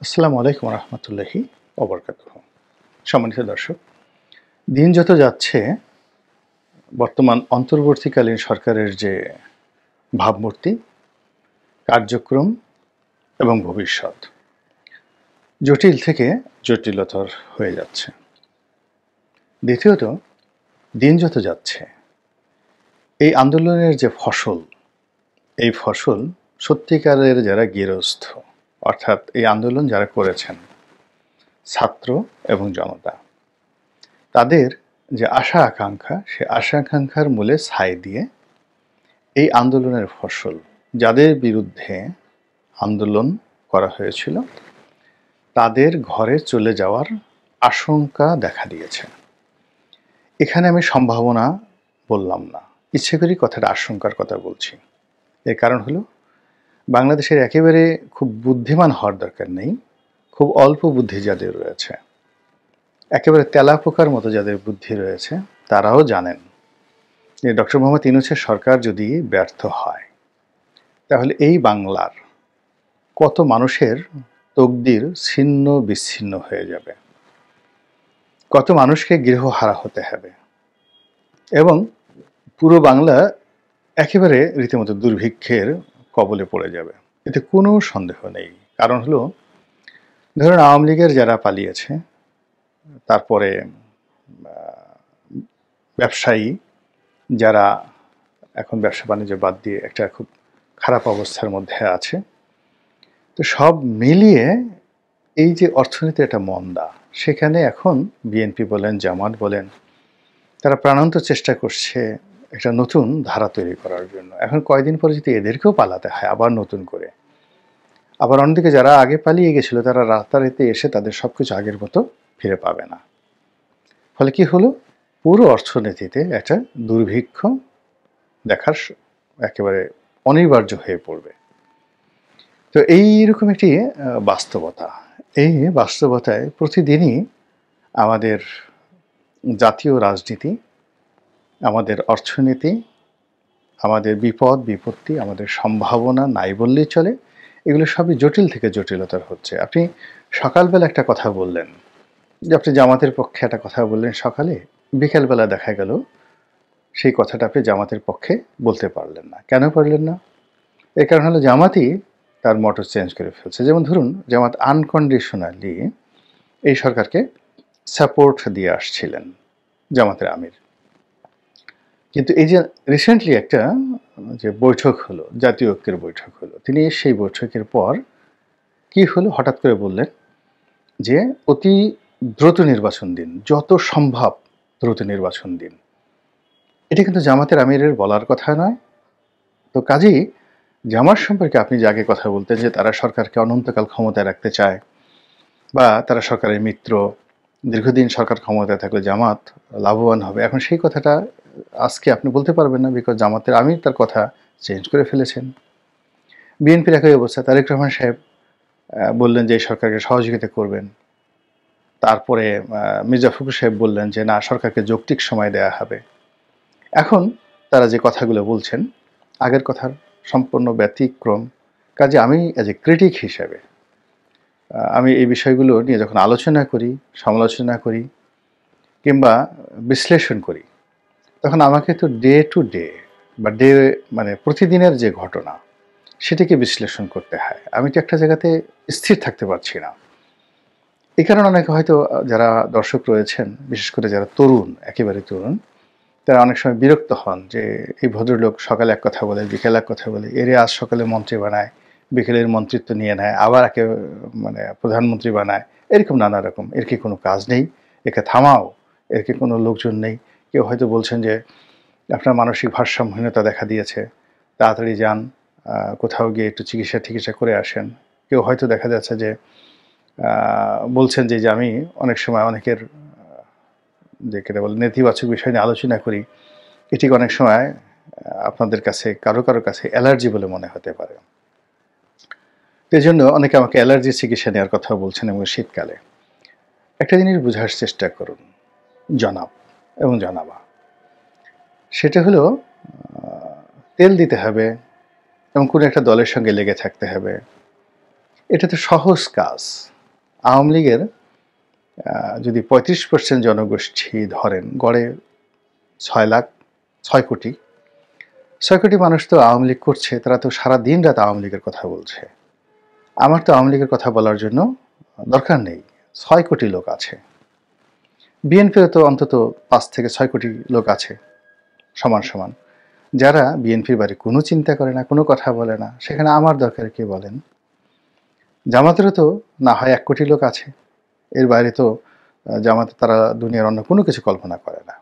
আসসালামু আলাইকুম রহমতুল্লাহি ওবরকাতুহ। সম্মানিত দর্শক, দিন যত যাচ্ছে বর্তমান অন্তর্বর্তীকালীন সরকারের যে ভাবমূর্তি, কার্যক্রম এবং ভবিষ্যৎ জটিল থেকে জটিলতর হয়ে যাচ্ছে। দ্বিতীয়ত, দিন যত যাচ্ছে এই আন্দোলনের যে ফসল, এই ফসল সত্যিকারের যারা গৃহস্থ, অর্থাৎ এই আন্দোলন যারা করেছেন ছাত্র এবং জনতা, তাদের যে আশা আকাঙ্ক্ষা, সে আশা আকাঙ্ক্ষার মূলে ছাই দিয়ে এই আন্দোলনের ফসল, যাদের বিরুদ্ধে আন্দোলন করা হয়েছিল, তাদের ঘরে চলে যাওয়ার আশঙ্কা দেখা দিয়েছে। এখানে আমি সম্ভাবনা বললাম না, ইচ্ছে করি কথাটা আশঙ্কার কথা বলছি। এর কারণ হলো, বাংলাদেশের একেবারে খুব বুদ্ধিমান হওয়ার দরকার নেই, খুব অল্প বুদ্ধি যাদের রয়েছে, একেবারে তেলাপোকার মতো যাদের বুদ্ধি রয়েছে, তারাও জানেন যে ডক্টর মোহাম্মদ ইউনূসের সরকার যদি ব্যর্থ হয়, তাহলে এই বাংলার কত মানুষের তকদির ছিন্ন বিচ্ছিন্ন হয়ে যাবে, কত মানুষকে গৃহহারা হতে হবে, এবং পুরো বাংলা একেবারে রীতিমতো দুর্ভিক্ষের কবলে পড়ে যাবে। এতে কোনো সন্দেহ নেই। কারণ হলো, ধরুন আওয়ামী লীগের যারা পালিয়েছে, তারপরে ব্যবসায়ী যারা এখন ব্যবসা বাণিজ্য বাদ দিয়ে একটা খুব খারাপ অবস্থার মধ্যে আছে, তো সব মিলিয়ে এই যে অর্থনীতির একটা মন্দা, সেখানে এখন বিএনপি বলেন, জামাত বলেন, তারা প্রাণান্ত চেষ্টা করছে একটা নতুন ধারা তৈরি করার জন্য। এখন কয়দিন পরে যদি এদেরকেও পালাতে হয় আবার নতুন করে, আবার অন্যদিকে যারা আগে পালিয়ে গেছিল তারা রাতারাতি এসে তাদের সবকিছু আগের মতো ফিরে পাবে না। ফলে কি হলো, পুরো অর্থনীতিতে একটা দুর্ভিক্ষ দেখার একেবারে অনিবার্য হয়ে পড়বে। তো এইরকম একটি বাস্তবতা, এই বাস্তবতায় প্রতিদিনই আমাদের জাতীয় রাজনীতি, আমাদের অর্থনীতি, আমাদের বিপদ বিপত্তি, আমাদের সম্ভাবনা নাই বললেই চলে, এগুলো সবই জটিল থেকে জটিলতর হচ্ছে। আপনি সকালবেলা একটা কথা বললেন যে আপনি জামাতের পক্ষে একটা কথা বললেন সকালে, বিকেলবেলা দেখা গেল সেই কথাটা আপনি জামাতের পক্ষে বলতে পারলেন না। কেন পারলেন না? এর কারণ হলো, জামাতই তার মটো চেঞ্জ করে ফেলছে। যেমন ধরুন, জামাত আনকন্ডিশনালি এই সরকারকে সাপোর্ট দিয়ে আসছিলেন, জামাতের আমির। কিন্তু এই যে রিসেন্টলি একটা যে বৈঠক হলো, জাতীয় ঐক্যের বৈঠক হলো, তিনি সেই বৈঠকের পর কি হলো, হঠাৎ করে বললেন যে অতি দ্রুত নির্বাচন দিন, যত সম্ভব দ্রুত নির্বাচন দিন। এটা কিন্তু জামাতের আমিরের বলার কথা নয়। তো কাজেই জামাত সম্পর্কে আপনি যে আগে কথা বলতেন যে তারা সরকারকে অনন্তকাল ক্ষমতায় রাখতে চায়, বা তারা সরকারের মিত্র, দীর্ঘদিন সরকার ক্ষমতায় থাকলে জামাত লাভবান হবে, এখন সেই কথাটা আজকে আপনি বলতে পারবেন না, বিকজ জামাতের আমির তার কথা চেঞ্জ করে ফেলেছেন। বিএনপির একই অবস্থা, তারেক রহমান সাহেব বললেন যে এই সরকারকে সহযোগিতা করবেন। তারপরে মির্জা ফখরুল সাহেব বললেন যে না, সরকারকে যৌক্তিক সময় দেয়া হবে। এখন তারা যে কথাগুলো বলছেন, আগের কথার সম্পূর্ণ ব্যতিক্রম। কাজে আমি অ্যাজ এ ক্রিটিক হিসেবে আমি এই বিষয়গুলো নিয়ে যখন আলোচনা করি, সমালোচনা করি কিংবা বিশ্লেষণ করি, তখন আমাকে তো ডে টু ডে বা মানে প্রতিদিনের যে ঘটনা, সেটিকে বিশ্লেষণ করতে হয়। আমি তো একটা জায়গাতে স্থির থাকতে পারছি না। এই কারণে অনেকে হয়তো, যারা দর্শক রয়েছেন, বিশেষ করে যারা তরুণ, একেবারে তরুণ, তারা অনেক সময় বিরক্ত হন যে এই ভদ্রলোক সকালে এক কথা বলে, বিকেলে এক কথা বলে, এরে আজ সকালে মন্ত্রী বানায়, বিকেলের মন্ত্রিত্ব নিয়ে নেয়, আবার একে মানে প্রধানমন্ত্রী বানায়, এরকম নানা রকম। এর কি কোনো কাজ নেই? একে থামাও, এর কি কোনো লোকজন নেই? কেউ হয়তো বলছেন যে আপনার মানসিক ভারসাম্যহীনতা দেখা দিয়েছে, তাড়াতাড়ি যান, কোথাও গিয়ে একটু চিকিৎসা টিকিৎসা করে আসেন। কেউ হয়তো দেখা যাচ্ছে যে বলছেন যে আমি অনেক সময় অনেকের যে কেটা বলে নেতিবাচক বিষয় নিয়ে আলোচনা করি, এটি অনেক সময় আপনাদের কাছে কারো কারো কাছে অ্যালার্জি বলে মনে হতে পারে। এই জন্য অনেকে আমাকে অ্যালার্জি চিকিৎসা নেওয়ার কথা বলছেন। এবং শীতকালে একটা জিনিস বোঝার চেষ্টা করুন, জনাব এবং জনাবা, সেটা হলো তেল দিতে হবে এবং কোনো একটা দলের সঙ্গে লেগে থাকতে হবে, এটা তো সহজ কাজ। আওয়ামী লীগের যদি ৩৫% জনগোষ্ঠী ধরেন, গড়ে ৬ লাখ, ৬ কোটি, ৬ কোটি মানুষ তো আওয়ামী লীগ করছে, তারা তো সারা দিন রাত আওয়ামী লীগের কথা বলছে। আমার তো আওয়ামী লীগের কথা বলার জন্য দরকার নেই, ৬ কোটি লোক আছে। বিএনপিরও তো অন্তত ৫ থেকে ৬ কোটি লোক আছে সমান সমান, যারা বিএনপির বাড়ি কোনো চিন্তা করে না, কোনো কথা বলে না, সেখানে আমার দরকার কি বলেন? জামাতেরও তো না হয় ১ কোটি লোক আছে, এর বাইরে তো জামাতে তারা দুনিয়ার অন্য কোনো কিছু কল্পনা করে না।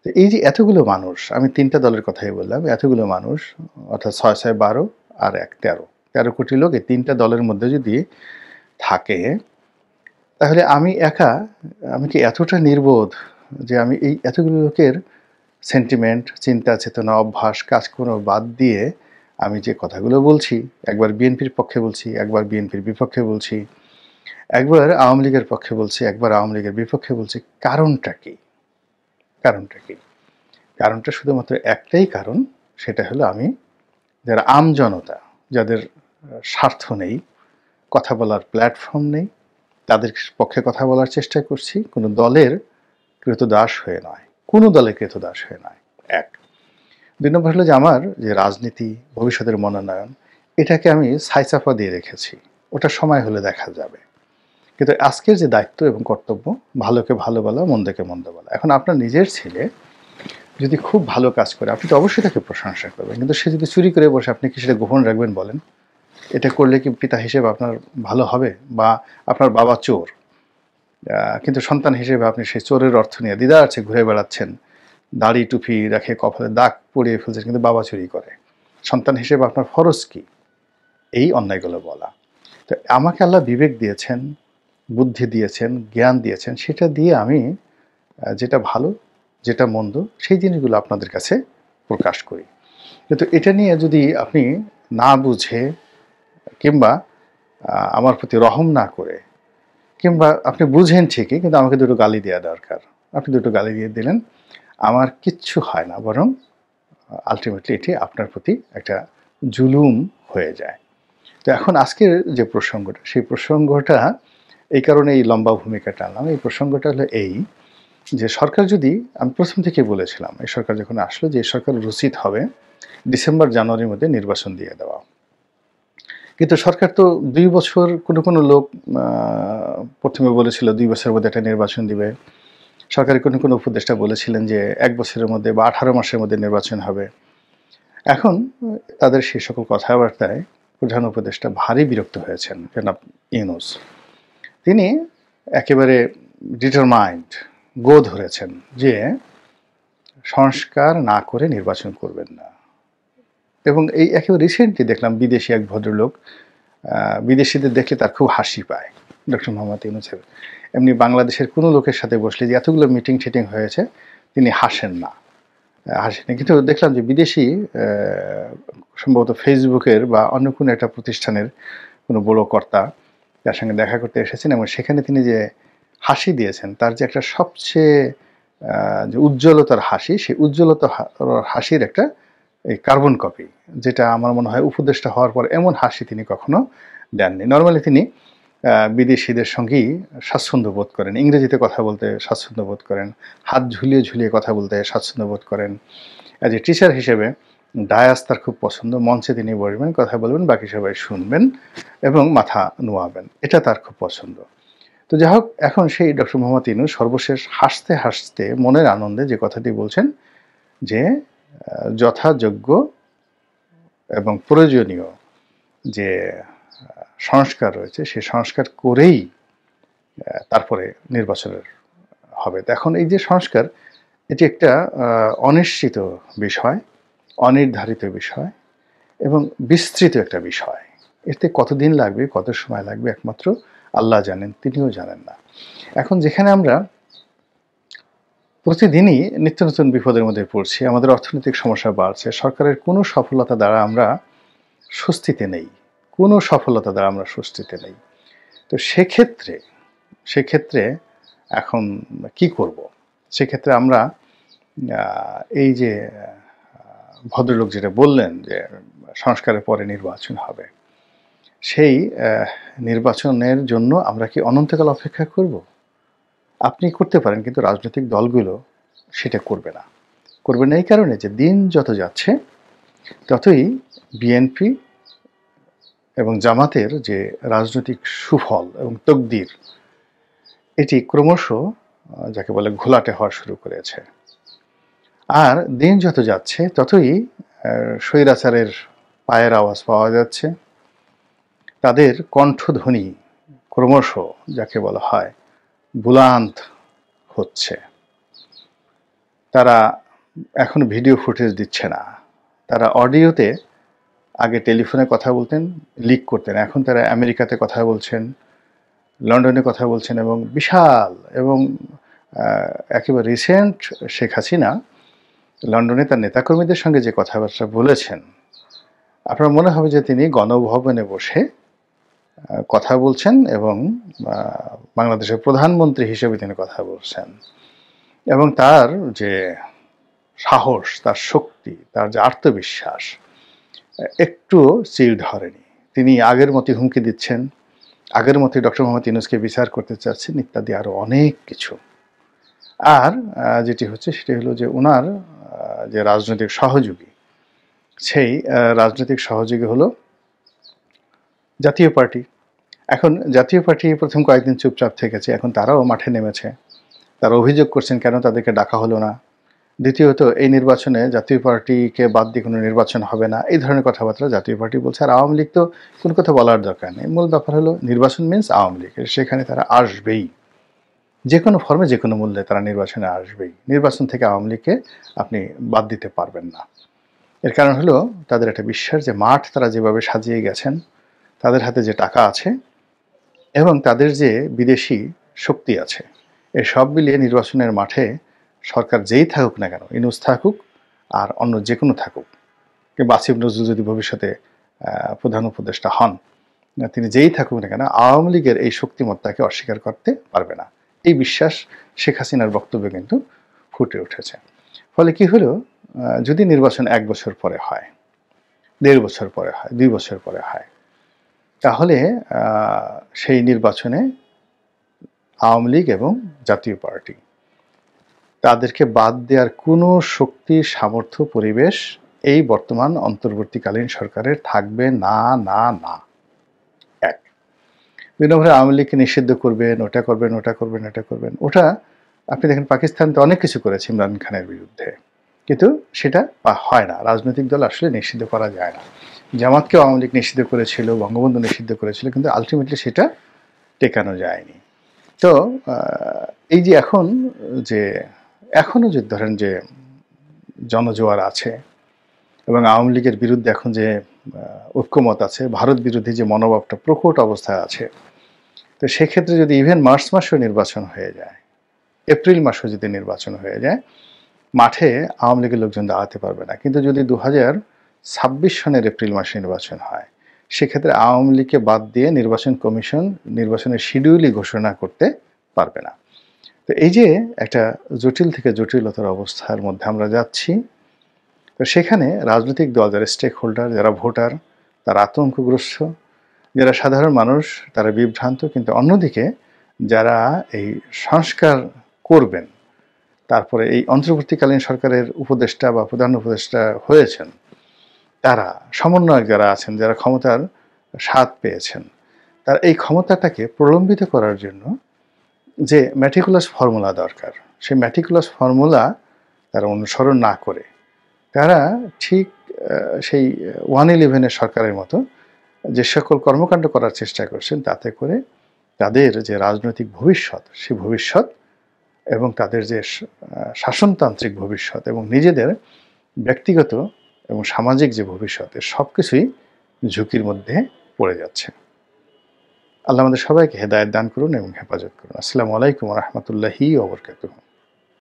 তো এই যে এতগুলো মানুষ, আমি ৩টা দলের কথাই বললাম, এতগুলো মানুষ অর্থাৎ ৬ ৬ ১২ আর ১ ১৩ কোটি লোক এই ৩টা দলের মধ্যে যদি থাকে, তাহলে আমি একা, আমি কি এতটা নির্বোধ যে আমি এই এতগুলো লোকের সেন্টিমেন্ট, চিন্তা চেতনা, অভ্যাস, কাজকর্ম বাদ দিয়ে আমি যে কথাগুলো বলছি, একবার বিএনপির পক্ষে বলছি, একবার বিএনপির বিপক্ষে বলছি, একবার আওয়ামী লীগের পক্ষে বলছি, একবার আওয়ামী লীগের বিপক্ষে বলছি, কারণটা কি? কারণটা কি? কারণটা শুধুমাত্র একটাই কারণ, সেটা হলো আমি যারা আমজনতা, যাদের স্বার্থ নেই, কথা বলার প্ল্যাটফর্ম নেই, তাদের পক্ষে কথা বলার চেষ্টা করছি, কোনো দলের ক্রীতদাস হয়ে নয়, কোনো দলের ক্রীতদাস হয়ে নয়। ১। ২ নম্বর হলো যে আমার যে রাজনীতি, ভবিষ্যতের মনোনয়ন, এটাকে আমি ছাইচাপা দিয়ে রেখেছি, ওটা সময় হলে দেখা যাবে। কিন্তু আজকের যে দায়িত্ব এবং কর্তব্য, ভালোকে ভালো বলা, মন্দকে মন্দ বলা। এখন আপনার নিজের ছেলে যদি খুব ভালো কাজ করে, আপনি তো অবশ্যই তাকে প্রশংসা করবেন, কিন্তু সে যদি চুরি করে বসে, আপনি কি সেটা গোপন রাখবেন বলেন? এটা করলে কি পিতা হিসেবে আপনার ভালো হবে? বা আপনার বাবা চোর, কিন্তু সন্তান হিসেবে আপনি সেই চোরের অর্থ নিয়ে দিদারছে ঘুরে বেড়াচ্ছেন, দাড়ি টুপি রেখে কপালে দাগ পরিয়ে ফেলছেন, কিন্তু বাবা চুরি করে। সন্তান হিসেবে আপনার ফরজ কি এই অন্যায়গুলো বলা? তো আমাকে আল্লাহ বিবেক দিয়েছেন, বুদ্ধি দিয়েছেন, জ্ঞান দিয়েছেন, সেটা দিয়ে আমি যেটা ভালো, যেটা মন্দ, সেই জিনিসগুলো আপনাদের কাছে প্রকাশ করি। কিন্তু এটা নিয়ে যদি আপনি না বুঝে, কিংবা আমার প্রতি রহম না করে, কিংবা আপনি বুঝেন ঠিকই কিন্তু আমাকে দুটো গালি দেওয়া দরকার, আপনি দুটো গালি দিয়ে দিলেন, আমার কিচ্ছু হয় না, বরং আলটিমেটলি এটি আপনার প্রতি একটা জুলুম হয়ে যায়। তো এখন আজকের যে প্রসঙ্গটা, সেই প্রসঙ্গটা এই কারণে এই লম্বা ভূমিকা টানলাম। এই প্রসঙ্গটা হলো এই যে সরকার যদি, আমি প্রথম থেকে বলেছিলাম, এই সরকার যখন আসলো, যে সরকার উচিত হবে ডিসেম্বর জানুয়ারির মধ্যে নির্বাচন দিয়ে দেওয়া। কিন্তু সরকার তো ২ বছর, কোনো লোক প্রথমে বলেছিল ২ বছরের মধ্যে একটা নির্বাচন দিবে। সরকারের কোনো উপদেষ্টা বলেছিলেন যে ১ বছরের মধ্যে বা ১৮ মাসের মধ্যে নির্বাচন হবে। এখন তাদের সেই সকল কথাবার্তায় প্রধান উপদেষ্টা ভারী বিরক্ত হয়েছেন, জনাব ইউনূস। তিনি একেবারে ডিটারমাইন্ড, গো ধরেছেন যে সংস্কার না করে নির্বাচন করবেন না। এবং এই একেবারে রিসেন্টলি দেখলাম বিদেশি এক ভদ্রলোক, বিদেশিদের দেখলে তার খুব হাসি পায় ডক্টর মোহাম্মদ ইউনূসের। এমনি বাংলাদেশের কোনো লোকের সাথে বসলে যে এতগুলো মিটিং টিটিং হয়েছে, তিনি হাসেন না, হাসেন। কিন্তু দেখলাম যে বিদেশি, সম্ভবত ফেসবুকের বা অন্য কোনো একটা প্রতিষ্ঠানের কোনো বড় কর্তা তার সঙ্গে দেখা করতে এসেছেন, এবং সেখানে তিনি যে হাসি দিয়েছেন, তার যে একটা সবচেয়ে যে উজ্জ্বলতার হাসি, সেই উজ্জ্বলতা হাসির একটা এই কার্বন কপি, যেটা আমার মনে হয় উপদেষ্টা হওয়ার পর এমন হাসি তিনি কখনো দেননি। নর্মালি তিনি বিদেশিদের সঙ্গেই স্বাচ্ছন্দ্য বোধ করেন, ইংরেজিতে কথা বলতে স্বাচ্ছন্দ্য বোধ করেন, হাত ঝুলিয়ে ঝুলিয়ে কথা বলতে স্বাচ্ছন্দ্য বোধ করেন। অ্যাজ এ টিচার হিসেবে ডায়াস তার খুব পছন্দ, মঞ্চে তিনি বসবেন, কথা বলবেন, বাকি সবাই শুনবেন এবং মাথা নোয়াবেন, এটা তার খুব পছন্দ। তো যাই হোক, এখন সেই ডক্টর মোহাম্মদ ইউনূস সর্বশেষ হাসতে হাসতে মনের আনন্দে যে কথাটি বলছেন যে যথাযোগ্য এবং প্রয়োজনীয় যে সংস্কার রয়েছে, সেই সংস্কার করেই তারপরে নির্বাচনের হবে। এখন এই যে সংস্কার, এটি একটা অনিশ্চিত বিষয়, অনির্ধারিত বিষয় এবং বিস্তৃত একটা বিষয়। এতে কতদিন লাগবে, কত সময় লাগবে, একমাত্র আল্লাহ জানেন, তিনিও জানেন না। এখন যেখানে আমরা প্রতিদিনই নিত্য নতুন বিপদের মধ্যে পড়ছি, আমাদের অর্থনৈতিক সমস্যা বাড়ছে, সরকারের কোনো সফলতা দ্বারা আমরা স্বস্তিতে নেই, কোনো সফলতা দ্বারা আমরা স্বস্তিতে নেই। তো সেক্ষেত্রে এখন কি করব? সেক্ষেত্রে আমরা এই যে ভদ্রলোক যেটা বললেন যে সংস্কারের পরে নির্বাচন হবে, সেই নির্বাচনের জন্য আমরা কি অনন্তকাল অপেক্ষা করব? আপনি করতে পারেন, কিন্তু রাজনৈতিক দলগুলো সেটা করবে না। করবে না এই কারণে যে দিন যত যাচ্ছে ততই বিএনপি এবং জামাতের যে রাজনৈতিক সুফল এবং তকদির, এটি ক্রমশ যাকে বলে ঘোলাটে হওয়া শুরু করেছে। আর দিন যত যাচ্ছে ততই স্বৈরাচারের পায়ের আওয়াজ পাওয়া যাচ্ছে, তাদের কণ্ঠধ্বনি ক্রমশ যাকে বলা হয় বুলান্ত হচ্ছে। তারা এখন ভিডিও ফুটেজ দিচ্ছে না, তারা অডিওতে আগে টেলিফোনে কথা বলতেন, লিক করতেন, এখন তারা আমেরিকাতে কথা বলছেন, লন্ডনে কথা বলছেন, এবং বিশাল এবং একেবারে রিসেন্ট শেখ হাসিনা লন্ডনে তার নেতাকর্মীদের সঙ্গে যে কথাবার্তা বলেছেন, আপনার মনে হবে যে তিনি গণভবনে বসে কথা বলছেন এবং বাংলাদেশের প্রধানমন্ত্রী হিসেবে তিনি কথা বলছেন। এবং তার যে সাহস, তার শক্তি, তার যে আত্মবিশ্বাস একটু চিড় ধরেনি। তিনি আগের মতোই হুমকি দিচ্ছেন, আগের মতোই ডক্টর মোহাম্মদ ইউনূসকে বিচার করতে চাচ্ছেন, ইত্যাদি আরও অনেক কিছু। আর যেটি হচ্ছে সেটি হলো যে ওনার যে রাজনৈতিক সহযোগী, সেই রাজনৈতিক সহযোগী হলো জাতীয় পার্টি। এখন জাতীয় পার্টি প্রথম কয়েকদিন চুপচাপ থেকেছে, এখন তারাও মাঠে নেমেছে। তারা অভিযোগ করছেন কেন তাদেরকে ডাকা হলো না। দ্বিতীয়ত, এই নির্বাচনে জাতীয় পার্টিকে বাদ দিয়ে কোনো নির্বাচন হবে না, এই ধরনের কথাবার্তা জাতীয় পার্টি বলছে। আর আওয়ামী লীগ তো কোনো কথা বলার দরকার নেই। মূল ব্যাপার হলো নির্বাচন মিন্স আওয়ামী লীগ, সেখানে তারা আসবেই, যে কোনো ফর্মে যে কোনো মূল্যে তারা নির্বাচনে আসবেই। নির্বাচন থেকে আওয়ামী লীগকে আপনি বাদ দিতে পারবেন না। এর কারণ হলো তাদের একটা বিশ্বাস যে মাঠ তারা যেভাবে সাজিয়ে গেছেন, তাদের হাতে যে টাকা আছে এবং তাদের যে বিদেশি শক্তি আছে, এই সব মিলিয়ে নির্বাচনের মাঠে সরকার যেই থাকুক না কেন, ইউনূস থাকুক আর অন্য যে কোনো থাকুক, কিংবা আসিফ নজরুল যদি ভবিষ্যতে প্রধান উপদেষ্টা হন, তিনি যেই থাকুক না কেন, আওয়ামী লীগের এই শক্তিমত্তাকে অস্বীকার করতে পারবে না। এই বিশ্বাস শেখ হাসিনার বক্তব্যে কিন্তু ফুটে উঠেছে। ফলে কি হলো, যদি নির্বাচন 1 বছর পরে হয়, 1.5 বছর পরে হয়, 2 বছর পরে হয়, তাহলে সেই নির্বাচনে আওয়ামী লীগ এবং জাতীয় পার্টি, তাদেরকে বাদ দেওয়ার কোনো শক্তি, সামর্থ্য, পরিবেশ এই বর্তমান অন্তর্বর্তীকালীন সরকারের থাকবে না, না, না। এক, 2 নম্বরে আওয়ামী লীগকে নিষিদ্ধ করবেন, ওটা করবেন, ওটা করবেন, এটা করবেন। ওটা আপনি দেখেন পাকিস্তান তো অনেক কিছু করেছে ইমরান খানের বিরুদ্ধে, কিন্তু সেটা হয় না। রাজনৈতিক দল আসলে নিষিদ্ধ করা যায় না। জামাতকেও আওয়ামী লীগ নিষিদ্ধ করেছিল, বঙ্গবন্ধু নিষিদ্ধ করেছিল, কিন্তু আলটিমেটলি সেটা টেকানো যায়নি। তো এই যে এখনও যে ধরেন যে জনজোয়ার আছে এবং আওয়ামী লীগের বিরুদ্ধে এখন যে ঐক্যমত আছে, ভারত বিরোধী যে মনোভাবটা প্রকট অবস্থায় আছে, তো সেক্ষেত্রে যদি ইভেন মার্চ মাসেও নির্বাচন হয়ে যায়, এপ্রিল মাসেও যদি নির্বাচন হয়ে যায়, মাঠে আওয়ামী লীগের লোকজন দাঁড়াতে পারবে না। কিন্তু যদি 2026 সনের এপ্রিল মাসে নির্বাচন হয়, সেক্ষেত্রে আওয়ামী লীগকে বাদ দিয়ে নির্বাচন কমিশন নির্বাচনের শিডিউলই ঘোষণা করতে পারবে না। তো এই যে একটা জটিল থেকে জটিলতার অবস্থার মধ্যে আমরা যাচ্ছি, তো সেখানে রাজনৈতিক দল, যারা স্টেক হোল্ডার, যারা ভোটার, তারা আতঙ্কগ্রস্ত, যারা সাধারণ মানুষ তারা বিভ্রান্ত, কিন্তু অন্যদিকে যারা এই সংস্কার করবেন, তারপরে এই অন্তর্বর্তীকালীন সরকারের উপদেষ্টা বা প্রধান উপদেষ্টা হয়েছেন, তারা সমন্বয়ক যারা আছেন, যারা ক্ষমতার স্বাদ পেয়েছেন, তারা এই ক্ষমতাটাকে প্রলম্বিত করার জন্য যে ম্যাটিকুলাস ফর্মুলা দরকার, সেই ম্যাটিকুলাস ফর্মুলা তারা অনুসরণ না করে তারা ঠিক সেই 111 সরকারের মতো যে সকল কর্মকাণ্ড করার চেষ্টা করছেন, তাতে করে তাদের যে রাজনৈতিক ভবিষ্যৎ, সেই ভবিষ্যৎ এবং তাদের যে শাসনতান্ত্রিক ভবিষ্যৎ এবং নিজেদের ব্যক্তিগত এবং সামাজিক যে ভবিষ্যৎ, সব কিছুই ঝুঁকির মধ্যে পড়ে যাচ্ছে। আল্লাহ আমাদের সবাইকে হেদায়েত দান করুন এবং হেফাজত করুন। আসসালামু আলাইকুম ওয়া রাহমাতুল্লাহি ওয়া বারাকাতুহু।